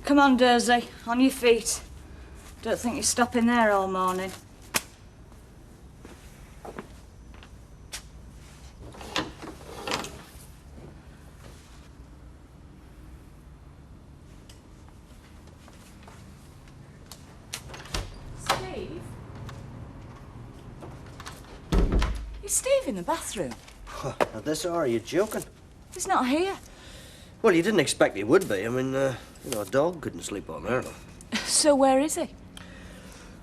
Come on, Dursley, on your feet. Don't think you're stopping there all morning. Steve? Is Steve in the bathroom? Now this are you joking? He's not here. Well, you didn't expect he would be. I mean, you know, a dog couldn't sleep on there. So where is he?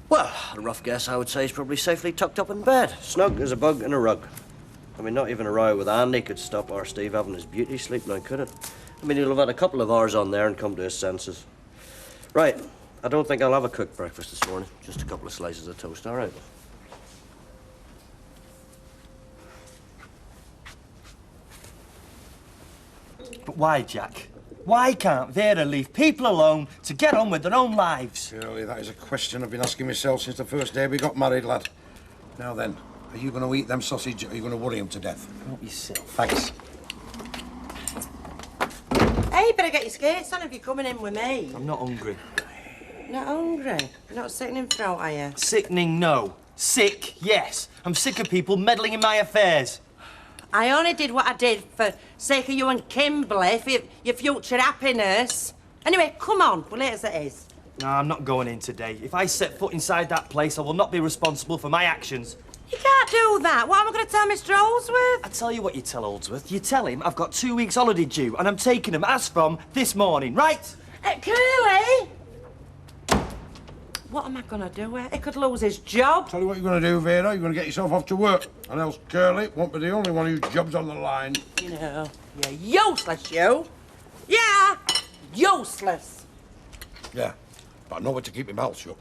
Well, a rough guess, I would say he's probably safely tucked up in bed, snug as a bug in a rug. I mean, not even a row with Andy could stop our Steve having his beauty sleep now, could it? I mean, he'll have had a couple of hours on there and come to his senses. Right, I don't think I'll have a cooked breakfast this morning. Just a couple of slices of toast, all right? But why, Jack? Why can't Vera leave people alone to get on with their own lives? Surely that is a question I've been asking myself since the first day we got married, lad. Now then, are you going to eat them sausage or are you going to worry him to death? Help yourself. Thanks. Hey, you better get your skates on if you're coming in with me. I'm not hungry. Not hungry? You're not sitting in throat, are you? Sickening, no. Sick, yes. I'm sick of people meddling in my affairs. I only did what I did for sake of you and Kimberly, for your future happiness. Anyway, come on, we're late as it is. No, I'm not going in today. If I set foot inside that place, I will not be responsible for my actions. You can't do that. What am I going to tell Mr. Holdsworth? I tell you what you tell Holdsworth. You tell him I've got 2 weeks holiday due and I'm taking them as from this morning, right? Curly! What am I going to do? He could lose his job. Tell you what you're going to do, Vera. You're going to get yourself off to work. And else Curly won't be the only one whose job's on the line. You know, you're useless, you. Yeah, useless. Yeah, but I know where to keep your mouth shut.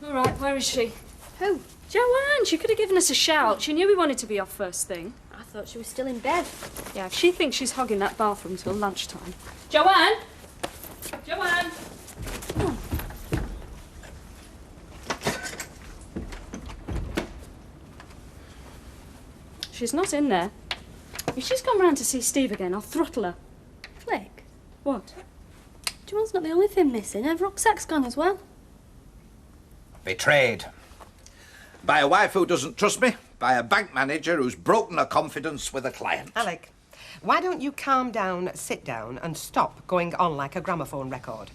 All right, where is she? Who? Joanne, she could have given us a shout. She knew we wanted to be off first thing. I thought she was still in bed. Yeah, if she thinks she's hogging that bathroom till lunchtime. Joanne! Joanne! She's not in there. If she's gone round to see Steve again, I'll throttle her. Flick, What? Joanne's not the only thing missing. Her rucksack's gone as well. Betrayed. By a wife who doesn't trust me, by a bank manager who's broken her confidence with a client. Alec, why don't you calm down, sit down, and stop going on like a gramophone record?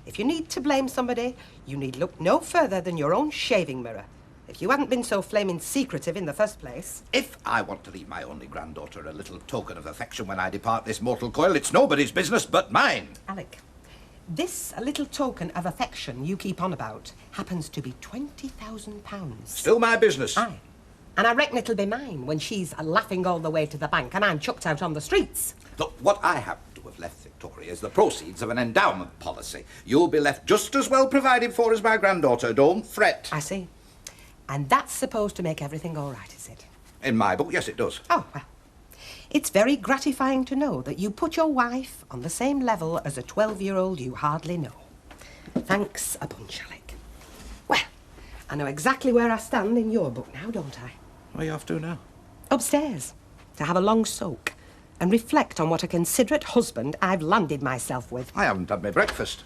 If you need to blame somebody, you need look no further than your own shaving mirror. If you hadn't been so flaming secretive in the first place... If I want to leave my only granddaughter a little token of affection when I depart this mortal coil, it's nobody's business but mine. Alec, this little token of affection you keep on about happens to be £20,000. Still my business. Aye. And I reckon it'll be mine when she's laughing all the way to the bank and I'm chucked out on the streets. Look, what I happen to have left Victoria is the proceeds of an endowment policy. You'll be left just as well provided for as my granddaughter. Don't fret. I see. And that's supposed to make everything all right, is it? In my book, yes, it does. Oh, well. It's very gratifying to know that you put your wife on the same level as a 12-year-old you hardly know. Thanks a bunch, Alec. Well, I know exactly where I stand in your book now, don't I? Where are you off to now? Upstairs, to have a long soak and reflect on what a considerate husband I've landed myself with. I haven't had my breakfast.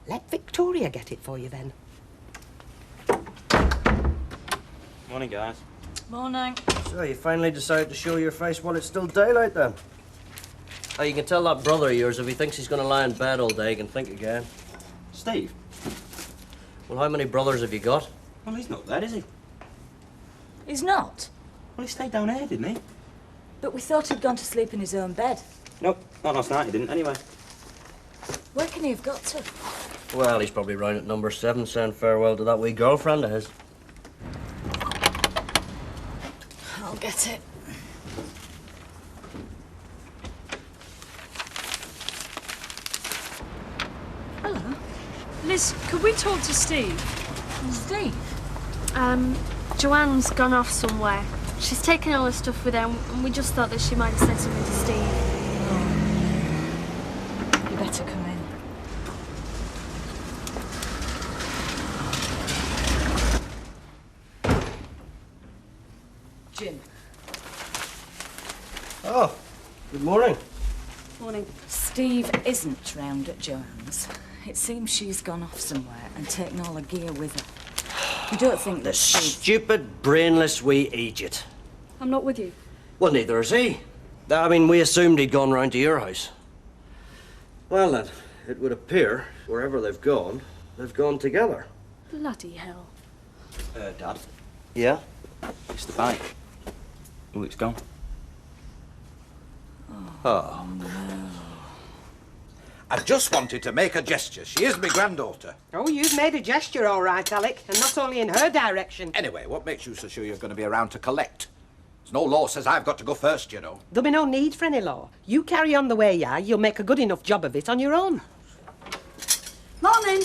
Let Victoria get it for you, then. Morning, guys. Morning. So you finally decided to show your face while it's still daylight, then? Oh, you can tell that brother of yours if he thinks he's going to lie in bed all day, he can think again. Steve? Well, how many brothers have you got? Well, he's not there, is he? He's not. Well, he stayed down here, didn't he? But we thought he'd gone to sleep in his own bed. Nope, not last night he didn't, anyway. Where can he have got to? Well, he's probably round at number 7 saying farewell to that wee girlfriend of his. I'll get it. Hello. Liz, could we talk to Steve? Steve? Joanne's gone off somewhere. She's taken all her stuff with her, and we just thought that she might have said something to Steve. You better come in. Jim. Oh, good morning. Morning. Steve isn't round at Joanne's. It seems she's gone off somewhere and taken all her gear with her. You don't think The that Steve... stupid, brainless wee idiot. I'm not with you. Well, neither is he. I mean, we assumed he'd gone round to your house. Well, then, it would appear, wherever they've gone together. Bloody hell. Dad, Yeah? it's the bike. Oh, it's gone. Oh. I just wanted to make a gesture. She is my granddaughter. Oh, you've made a gesture, all right, Alec, and not only in her direction. Anyway, what makes you so sure you're going to be around to collect? There's no law says I've got to go first, you know. There'll be no need for any law. You carry on the way you are, you'll make a good enough job of it on your own. Morning.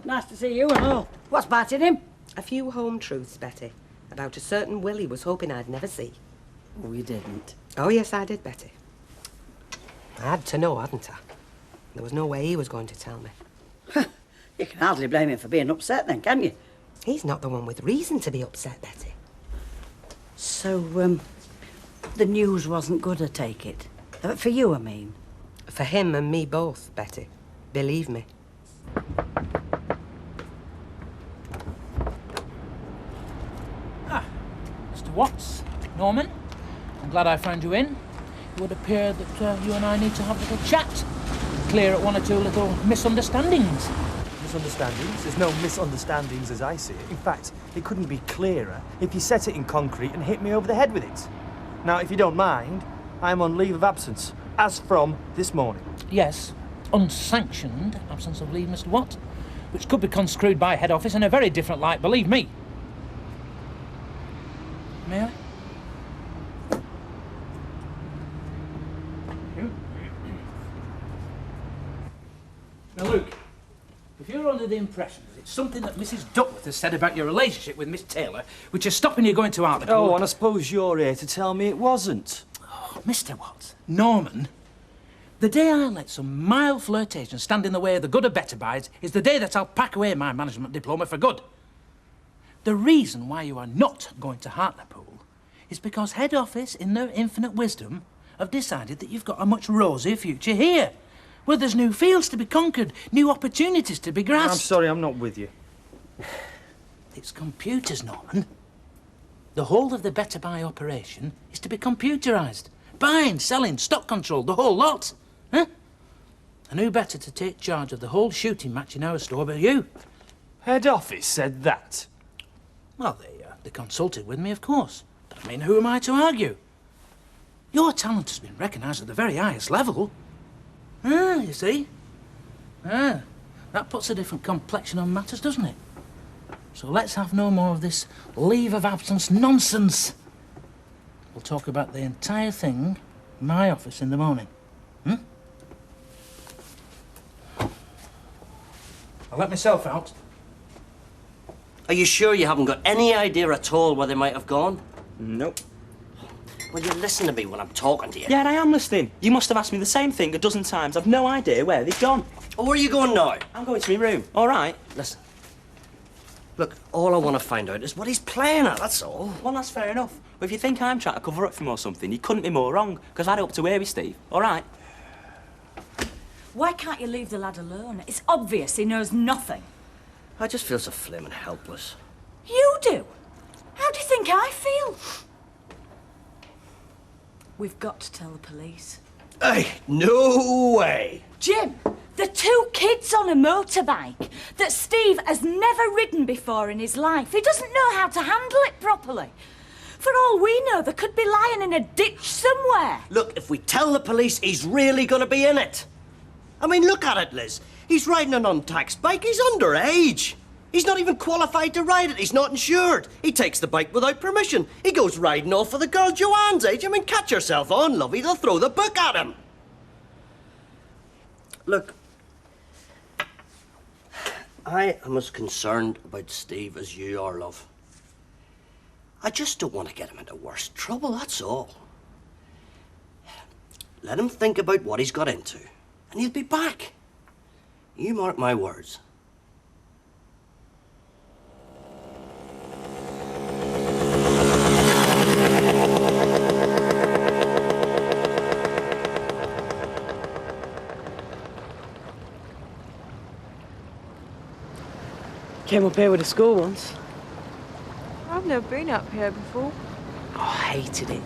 Nice to see you and all. What's biting him? A few home truths, Betty, about a certain will he was hoping I'd never see. Oh, you didn't. Oh, yes, I did, Betty. I had to know, hadn't I? There was no way he was going to tell me. You can hardly blame him for being upset then, can you? He's not the one with reason to be upset, Betty. So, the news wasn't good, I take it. For you, I mean. For him and me both, Betty. Believe me. Mr. Watts, Norman, I'm glad I found you in. It would appear that you and I need to have a little chat, clear up one or two little misunderstandings. Misunderstandings? There's no misunderstandings as I see it. In fact, it couldn't be clearer if you set it in concrete and hit me over the head with it. Now, if you don't mind, I'm on leave of absence, as from this morning. Yes, unsanctioned absence of leave, Mr. Watt, which could be construed by head office in a very different light, believe me. May I? Now, Luke, if you're under the impression that it's something that Mrs. Duckworth has said about your relationship with Miss Taylor, which is stopping you going to Hartlepool... Oh, and I suppose you're here to tell me it wasn't. Oh, Mr. Watts, Norman, the day I let some mild flirtation stand in the way of the good or better buys is the day that I'll pack away my management diploma for good. The reason why you are not going to Hartlepool is because head office, in their infinite wisdom, have decided that you've got a much rosier future here, where there's new fields to be conquered, new opportunities to be grasped. I'm sorry, I'm not with you. It's computers, Norman. The whole of the better buy operation is to be computerised. Buying, selling, stock control, the whole lot. Huh? And who better to take charge of the whole shooting match in our store but you? Head office said that? Well, they consulted with me, of course. But I mean, who am I to argue? Your talent has been recognised at the very highest level. You see? That puts a different complexion on matters, doesn't it? So let's have no more of this leave of absence nonsense. We'll talk about the entire thing in my office in the morning. I'll let myself out. Are you sure you haven't got any idea at all where they might have gone? Nope. Will you listen to me when I'm talking to you? Yeah, I am listening. You must have asked me the same thing a dozen times. I've no idea where they've gone. Oh, where are you going now? I'm going to my room. All right. Listen. Look, all I want to find out is what he's playing at, that's all. Well, that's fair enough. But if you think I'm trying to cover up for him or something, you couldn't be more wrong, because I'd hope to wear with Steve. All right? Why can't you leave the lad alone? It's obvious he knows nothing. I just feel so flaming helpless. You do? How do you think I feel? We've got to tell the police. Hey, no way! Jim, the two kids on a motorbike that Steve has never ridden before in his life. He doesn't know how to handle it properly. For all we know, they could be lying in a ditch somewhere. Look, if we tell the police, he's really going to be in it. I mean, look at it, Liz. He's riding an untaxed bike. He's underage. He's not even qualified to ride it. He's not insured. He takes the bike without permission. He goes riding off for the girl Joanne's age. I mean, catch yourself on, lovey. They'll throw the book at him. Look, I am as concerned about Steve as you are, love. I just don't want to get him into worse trouble, that's all. Let him think about what he's got into, and he'll be back. You mark my words. Came up here with the school once. I've never been up here before. Oh, I hated it.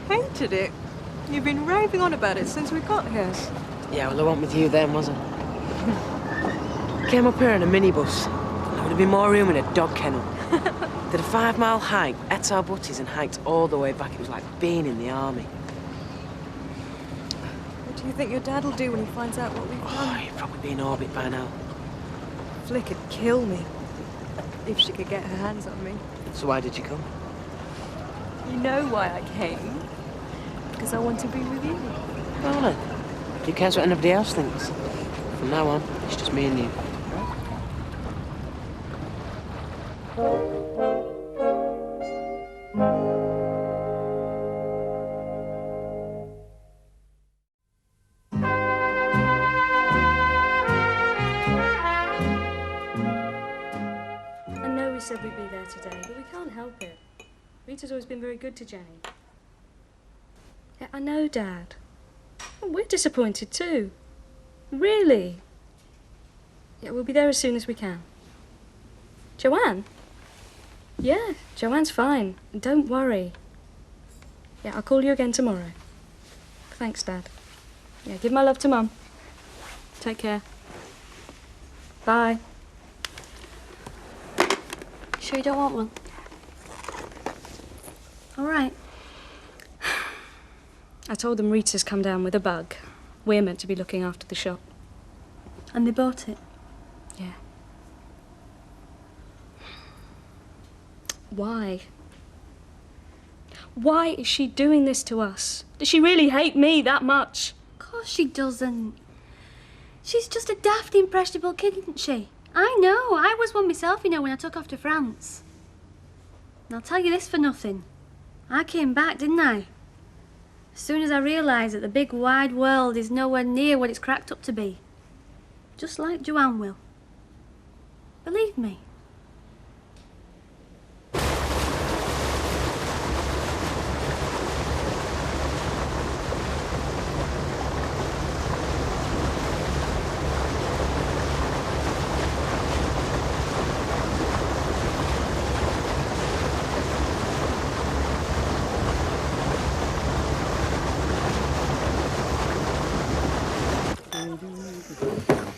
Hated it? You've been raving on about it since we got here. Yeah, well, I wasn't with you then, was I? Came up here in a minibus. There would have been more room in a dog kennel. Did a 5-mile hike, ate our butties and hiked all the way back. It was like being in the army. What do you think your dad will do when he finds out what we've done? Oh, he'd probably be in orbit by now. Flick could kill me. If she could get her hands on me. So why did you come? You know why I came? Because I want to be with you. Well then, who cares what anybody else thinks? From now on, it's just me and you. I know we said we'd be there today, but we can't help it. Rita's always been very good to Jenny. Yeah, I know, Dad. Well, we're disappointed too. Really? Yeah, we'll be there as soon as we can. Joanne? Yeah, Joanne's fine. Don't worry. Yeah, I'll call you again tomorrow. Thanks, Dad. Yeah, give my love to Mum. Take care. Bye. Sure you don't want one? All right. I told them Rita's come down with a bug. We're meant to be looking after the shop. And they bought it? Yeah. Why? Why is she doing this to us? Does she really hate me that much? Of course she doesn't. She's just a daft, impressionable kid, isn't she? I know. I was one myself, you know, when I took off to France. And I'll tell you this for nothing. I came back, didn't I? As soon as I realised that the big wide world is nowhere near what it's cracked up to be. Just like Joanne will. Believe me.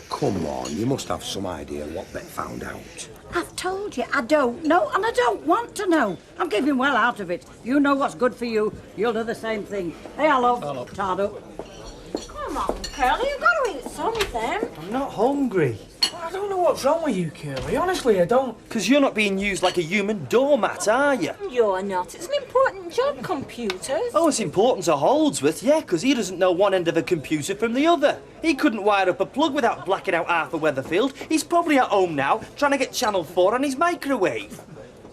Come on, you must have some idea what Bet found out. I've told you, I don't know, and I don't want to know. I'm keeping well out of it. You know what's good for you. You'll do the same thing. Hey, hello. Tied up. Come on, Curly, you've got to eat something. I'm not hungry. I don't know what's wrong with you, Curly. Honestly, I don't. Because you're not being used like a human doormat, are you? You're not. It's an important job, computers. Oh, it's important to Holdsworth, yeah, because he doesn't know one end of a computer from the other. He couldn't wire up a plug without blacking out Arthur Weatherfield. He's probably at home now, trying to get Channel 4 on his microwave.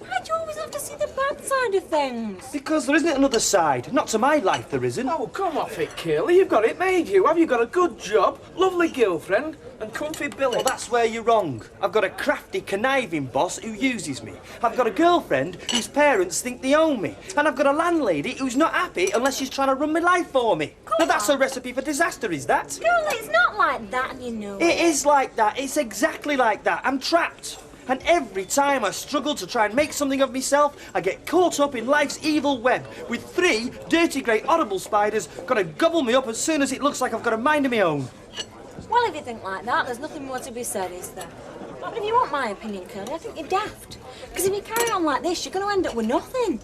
Why do you always have to see the bad side of things? Because there isn't another side. Not to my life, there isn't. Oh, come off it, Curly. You've got it made, you. Have you got a good job, lovely girlfriend, and comfy Billy? Well, that's where you're wrong. I've got a crafty, conniving boss who uses me. I've got a girlfriend whose parents think they own me. And I've got a landlady who's not happy unless she's trying to run my life for me. Now, that's a recipe for disaster, is that? Curly, it's not like that, you know. It is like that. It's exactly like that. I'm trapped. And every time I struggle to try and make something of myself, I get caught up in life's evil web, with 3 dirty grey horrible spiders gonna gobble me up as soon as it looks like I've got a mind of my own. Well, if you think like that, there's nothing more to be said, is there? But if you want my opinion, Curly, I think you're daft. Because if you carry on like this, you're going to end up with nothing.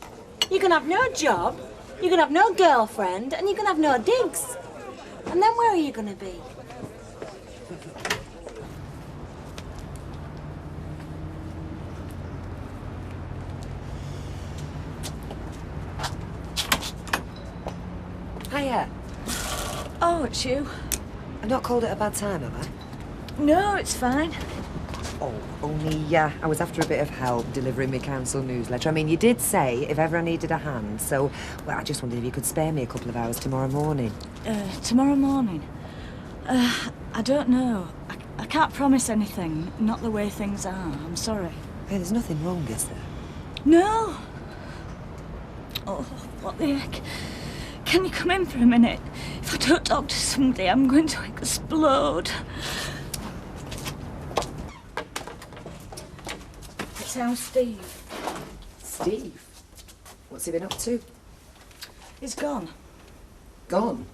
You're going to have no job, you're going to have no girlfriend, and you're going to have no digs. And then where are you going to be? Hiya. Oh, it's you. I've not called it a bad time, have I? No, it's fine. Oh, only I was after a bit of help delivering my council newsletter. I mean, you did say if ever I needed a hand, so, well, I just wondered if you could spare me a couple of hours tomorrow morning. Tomorrow morning? I don't know. I can't promise anything, not the way things are. I'm sorry. Hey, there's nothing wrong, is there? No. Oh, what the heck? Can you come in for a minute? If I don't talk to somebody, I'm going to explode. How's Steve? Steve? What's he been up to? He's gone. Gone?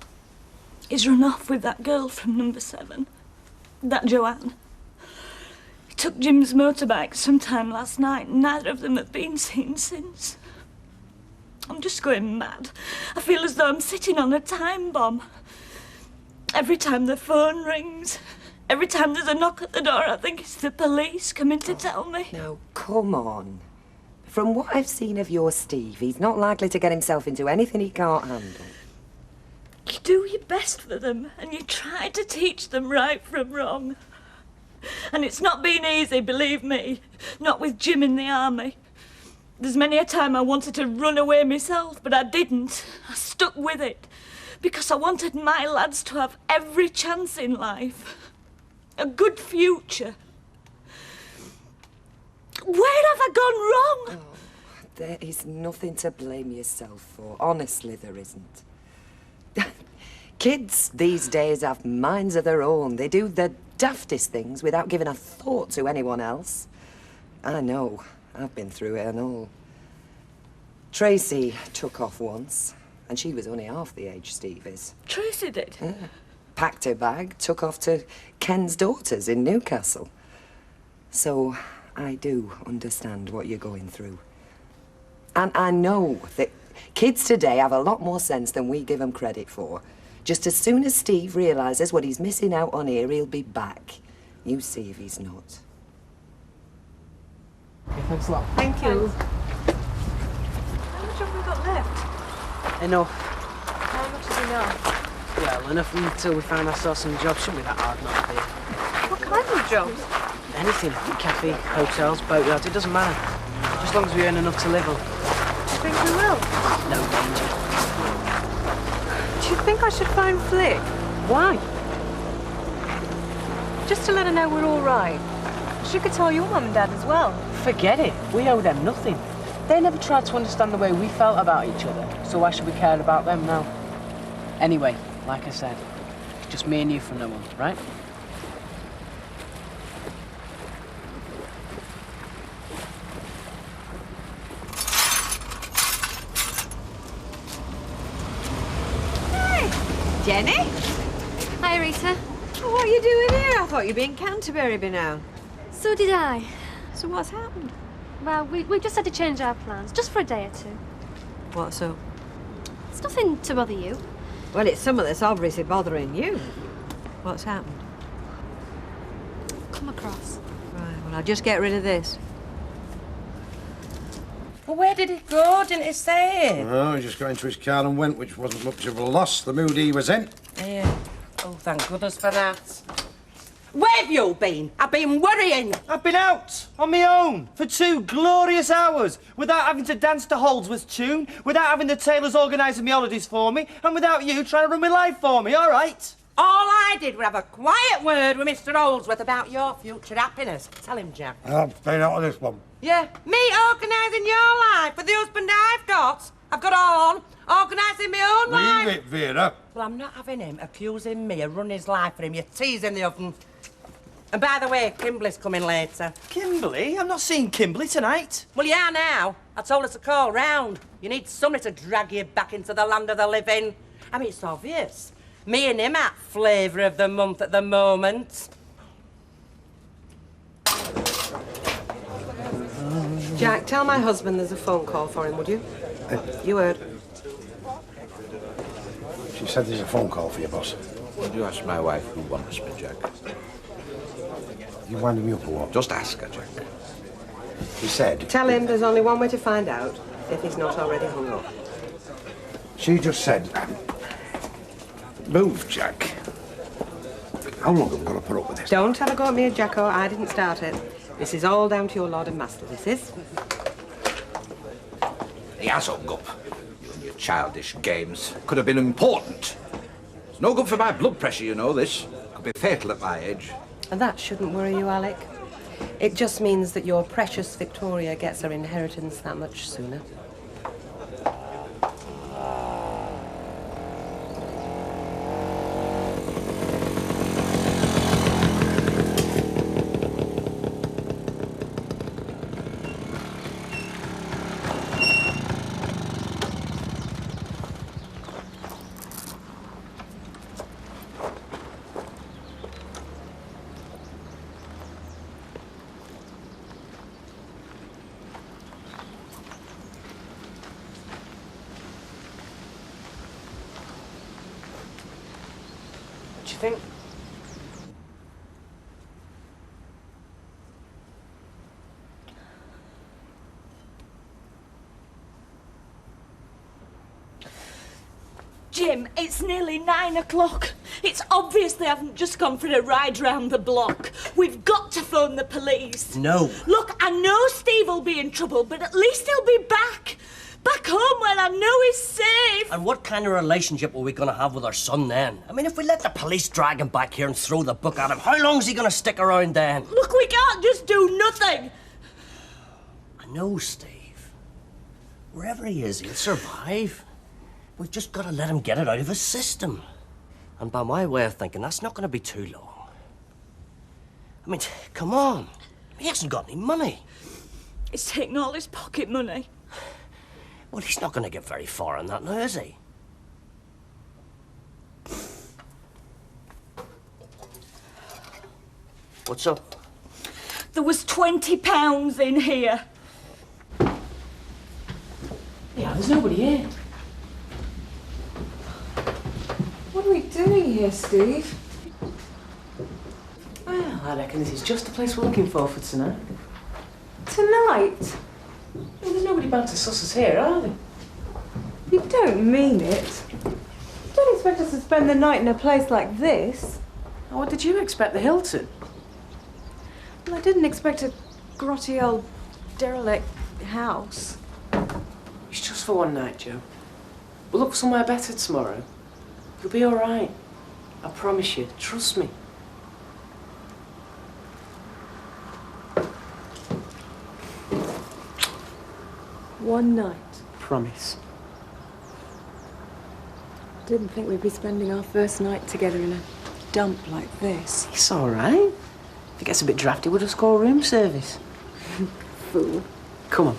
He's run off with that girl from number 7. That Joanne. He took Jim's motorbike sometime last night, and neither of them have been seen since. I'm just going mad. I feel as though I'm sitting on a time bomb. Every time the phone rings, every time there's a knock at the door, I think it's the police coming to tell me. Now, come on. From what I've seen of your Steve, he's not likely to get himself into anything he can't handle. You do your best for them, and you try to teach them right from wrong. And it's not been easy, believe me. Not with Jim in the army. There's many a time I wanted to run away myself, but I didn't. I stuck with it. Because I wanted my lads to have every chance in life. A good future. Where have I gone wrong? Oh, there is nothing to blame yourself for. Honestly, there isn't. Kids these days have minds of their own. They do the daftest things without giving a thought to anyone else. I know. I've been through it and all. Tracy took off once, and she was only half the age Steve is. Tracy did? Yeah. Packed her bag, took off to Ken's daughters in Newcastle. So I do understand what you're going through. And I know that kids today have a lot more sense than we give them credit for. Just as soon as Steve realises what he's missing out on here, he'll be back. You see if he's not. Okay, thanks a lot. Thank you. How much have we got left? Enough. How much is enough? Well, enough until we find ourselves some jobs. Shouldn't be that hard not to be. What kind of jobs? Anything. Cafe, hotels, boatyards, it doesn't matter. Just as long as we earn enough to live on. Do you think we will? No danger. Do you think I should phone Flick? Why? Just to let her know we're all right. She could tell your mum and dad as well. Forget it. We owe them nothing. They never tried to understand the way we felt about each other, so why should we care about them now? Anyway, like I said, it's just me and you from now on, right? Jenny? Hi, Rita. Oh, what are you doing here? I thought you'd be in Canterbury by now. So did I. So what's happened? Well, we've just had to change our plans, just for a day or two. What so? It's nothing to bother you. Well, it's something that's obviously bothering you. What's happened? Come across. Right, well, I'll just get rid of this. Well, where did he go? Didn't he say? Oh, he just got into his car and went, which wasn't much of a loss, the mood he was in. Yeah. Oh, thank goodness for that. Where have you been? I've been worrying. I've been out on my own for 2 glorious hours without having to dance to Holdsworth's tune, without having the tailors organising my holidays for me, and without you trying to run my life for me, all right? All I did was have a quiet word with Mr. Holdsworth about your future happiness. Tell him, Jack. I'll stay out of this one. Yeah, me organising your life with the husband I've got. I've got on organising my own life. Leave it, Vera. Well, I'm not having him accusing me of running his life for him. You're teasing the oven. And by the way, Kimberly's coming later. Kimberly? I'm not seeing Kimberly tonight. Well, you are now. I told her to call round. You need somebody to drag you back into the land of the living. I mean, it's obvious. Me and him at flavour of the month at the moment. Jack, tell my husband there's a phone call for him, would you? You heard. She said there's a phone call for you, boss. Would you ask my wife who wants me, Jack? You winding me up or what? Just ask her, Jack. She said... Tell him there's only one way to find out, if he's not already hung up. She just said... Move, Jack. How long have we got to put up with this? Don't have a go at me, Jacko. I didn't start it. This is all down to your Lord and Master, this is. He has hung up. You and your childish games. Could have been important. It's no good for my blood pressure, you know, this. Could be fatal at my age. And that shouldn't worry you, Alec. It just means that your precious Victoria gets her inheritance that much sooner. think? Jim, it's nearly 9 o'clock. It's obvious they haven't just gone for a ride round the block. We've got to phone the police. No. Look, I know Steve will be in trouble, but at least he'll be back. Back home where I know he's safe. And what kind of relationship are we going to have with our son then? I mean, if we let the police drag him back here and throw the book at him, how long is he going to stick around then? Look, we can't just do nothing. I know, Steve. Wherever he is, he'll survive. We've just got to let him get it out of his system. And by my way of thinking, that's not going to be too long. I mean, come on. He hasn't got any money. He's taken all his pocket money. Well, he's not going to get very far on that now, is he? What's up? There was £20 in here. Yeah, there's nobody here. What are we doing here, Steve? Well, I reckon this is just the place we're looking for tonight. Tonight? Well, there's nobody bound to suss us here, are they? You don't mean it. You don't expect us to spend the night in a place like this? Oh, what did you expect, the Hilton? Well, I didn't expect a grotty old derelict house. It's just for one night, Joe. We'll look for somewhere better tomorrow. You'll be all right. I promise you. Trust me. One night. Promise. Didn't think we'd be spending our first night together in a dump like this. It's all right. If it gets a bit drafty, we'll just call room service. Fool. Come on.